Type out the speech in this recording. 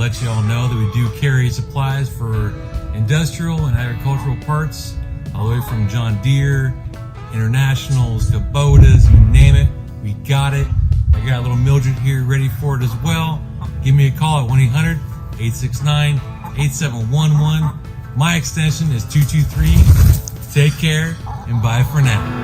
let you all know that we do carry supplies for industrial and agricultural parts, all the way from John Deere, Internationals, Kubotas, you name it, we got it. I got a little Mildred here ready for it as well. Give me a call at 1-800-869-8711. My extension is 223. Take care and bye for now.